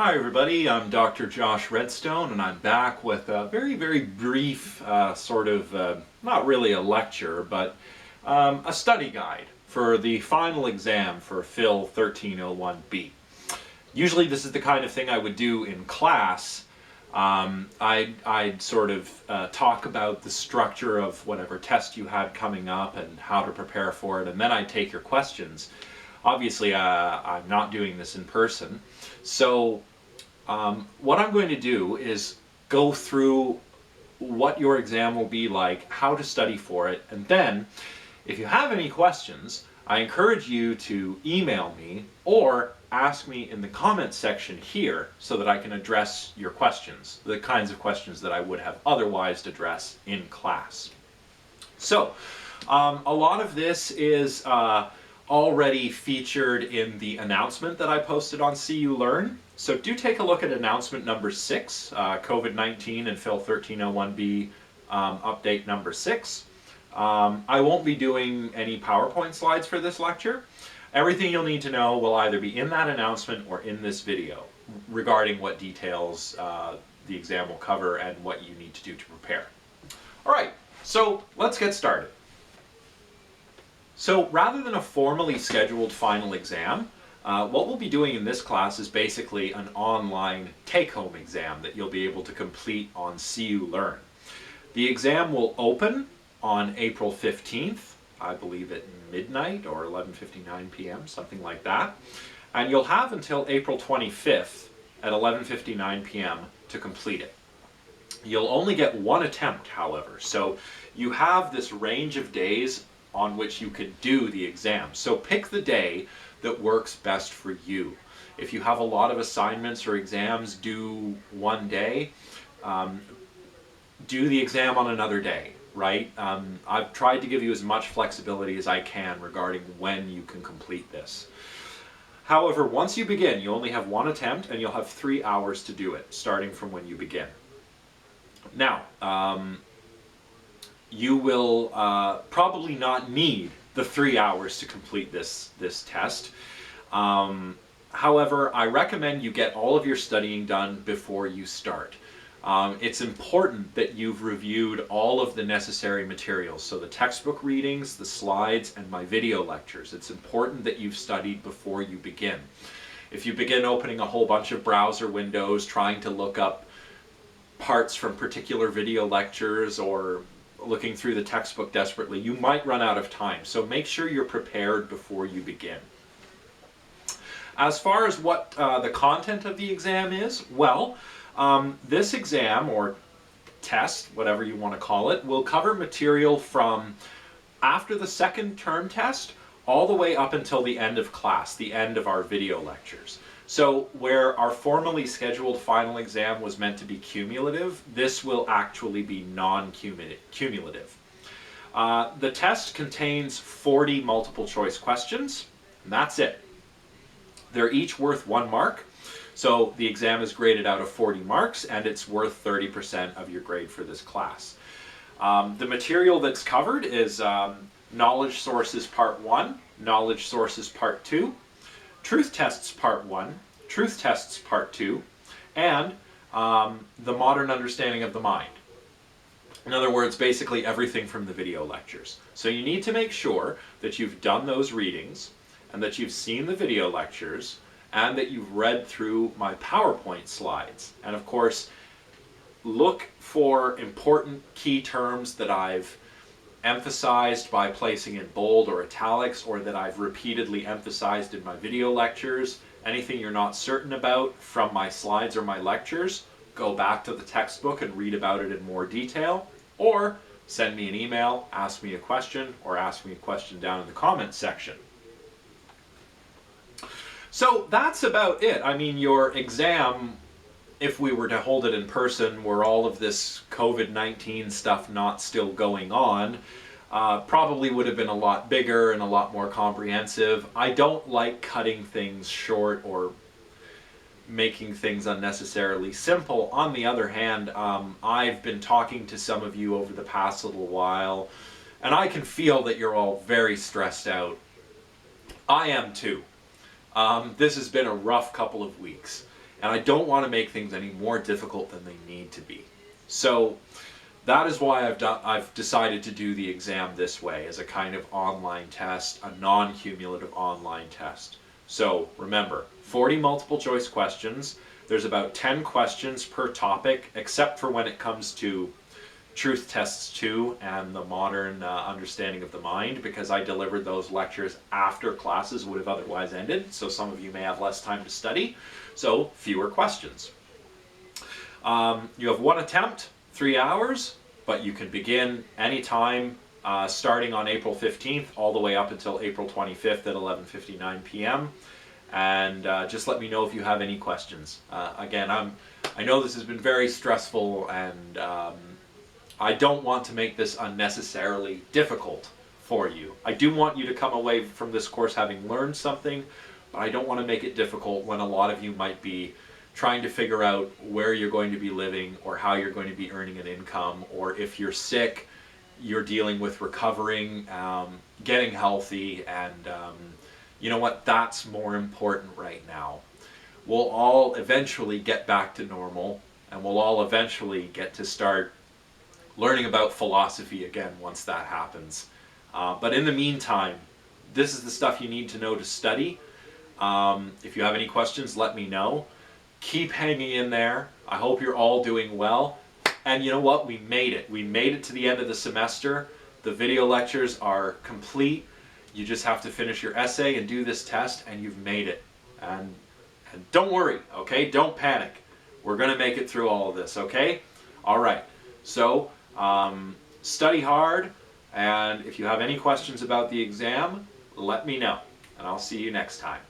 Hi everybody, I'm Dr. Josh Redstone and I'm back with a very brief not really a lecture, but a study guide for the final exam for Phil 1301B. Usually this is the kind of thing I would do in class. I'd talk about the structure of whatever test you had coming up and how to prepare for it, and then I'd take your questions. Obviously, I'm not doing this in person, so what I'm going to do is go through what your exam will be like, how to study for it, and then, if you have any questions, I encourage you to email me or ask me in the comments section here so that I can address your questions, the kinds of questions that I would have otherwise addressed in class. So, a lot of this is already featured in the announcement that I posted on CU Learn. So do take a look at announcement number 6, COVID-19 and Phil 1301B update number 6. I won't be doing any PowerPoint slides for this lecture. Everything you'll need to know will either be in that announcement or in this video regarding what details the exam will cover and what you need to do to prepare. Alright, so let's get started. So rather than a formally scheduled final exam, what we'll be doing in this class is basically an online take-home exam that you'll be able to complete on CU Learn. The exam will open on April 15th, I believe at midnight or 11:59 p.m., something like that. And you'll have until April 25th at 11:59 p.m. to complete it. You'll only get one attempt, however, so you have this range of days on which you can do the exam. So pick the day that works best for you. If you have a lot of assignments or exams due one day, do the exam on another day, right? I've tried to give you as much flexibility as I can regarding when you can complete this. However, once you begin, you only have one attempt and you'll have 3 hours to do it, starting from when you begin. Now, you will probably not need the 3 hours to complete this test. However, I recommend you get all of your studying done before you start. It's important that you've reviewed all of the necessary materials, so the textbook readings, the slides, and my video lectures. It's important that you've studied before you begin. If you begin opening a whole bunch of browser windows, trying to look up parts from particular video lectures, or looking through the textbook desperately, you might run out of time. So make sure you're prepared before you begin. As far as what the content of the exam is, well, this exam, or test, whatever you want to call it, will cover material from after the second term test all the way up until the end of class, the end of our video lectures. So where our formally scheduled final exam was meant to be cumulative, this will actually be non-cumulative. The test contains 40 multiple choice questions, and that's it. They're each worth 1 mark, so the exam is graded out of 40 marks, and it's worth 30% of your grade for this class. The material that's covered is Knowledge Sources Part 1, Knowledge Sources Part 2, Truth Tests Part 1, Truth Tests Part 2, and the Modern Understanding of the Mind. In other words, basically everything from the video lectures. So you need to make sure that you've done those readings, and that you've seen the video lectures, and that you've read through my PowerPoint slides. And of course, look for important key terms that I've emphasized by placing in bold or italics, or that I've repeatedly emphasized in my video lectures. Anything you're not certain about from my slides or my lectures, go back to the textbook and read about it in more detail, or send me an email, ask me a question, or ask me a question down in the comments section. So that's about it. I mean, your exam, if we were to hold it in person, were all of this COVID-19 stuff not still going on, probably would have been a lot bigger and a lot more comprehensive. I don't like cutting things short or making things unnecessarily simple. On the other hand, I've been talking to some of you over the past little while, and I can feel that you're all very stressed out. I am too. This has been a rough couple of weeks. and I don't want to make things any more difficult than they need to be. So that is why I've decided to do the exam this way, as a kind of online test, a non-cumulative online test. So remember, 40 multiple choice questions. There's about 10 questions per topic, except for when it comes to Truth Tests 2 and the Modern Understanding of the Mind, because I delivered those lectures after classes would have otherwise ended, so some of you may have less time to study, so fewer questions. You have one attempt, 3 hours, but you can begin anytime starting on April 15th all the way up until April 25th at 11:59 p.m. And just let me know if you have any questions. Again, I know this has been very stressful, and I don't want to make this unnecessarily difficult for you. I do want you to come away from this course having learned something, but I don't want to make it difficult when a lot of you might be trying to figure out where you're going to be living, or how you're going to be earning an income, or if you're sick, you're dealing with recovering, getting healthy, and you know what, that's more important right now. We'll all eventually get back to normal, and we'll all eventually get to start learning about philosophy again once that happens. But in the meantime, this is the stuff you need to know to study. If you have any questions, let me know. Keep hanging in there. I hope you're all doing well. And you know what? We made it. We made it to the end of the semester. The video lectures are complete. You just have to finish your essay and do this test, and you've made it. And don't worry, okay? Don't panic. We're going to make it through all of this, okay? All right. So, study hard, and if you have any questions about the exam, let me know, and I'll see you next time.